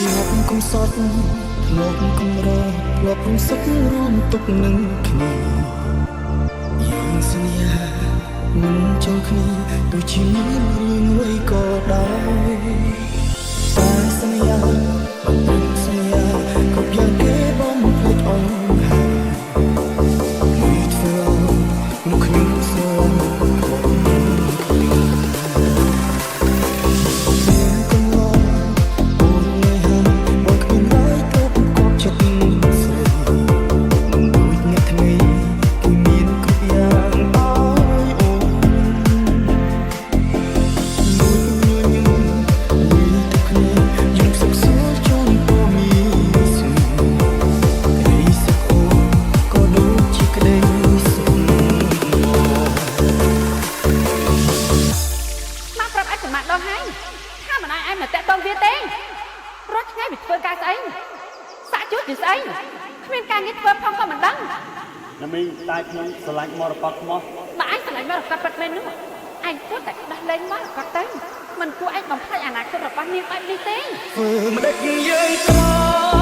លោកគុំសត់លោកគុំរលោកគុំសឹករួមទុកនឹងគ្នាយើងសន្យាមិនចង់គ្នាទោះជាមានរឿងអ្វីក៏ដោយតែសន្យាមិនព្រឹកសន្យាគ្រប់យ៉ាងគេបំភ្លេចអស់ហើយគឺធ្វើឲ្យលោកខ្ញុំស្រឡាញ់តែខ្ញុំស្រឡាញ់មរកតថ្មបើឯងស្រឡាញ់មរកតពិតមែននោះឯងគួរតែដោះលែងមរកតទៅមិនគួរឯងបំផ្លាញអនាគតរបស់នាងបែបនេះទេធ្វើមិនដេចយើងក្រ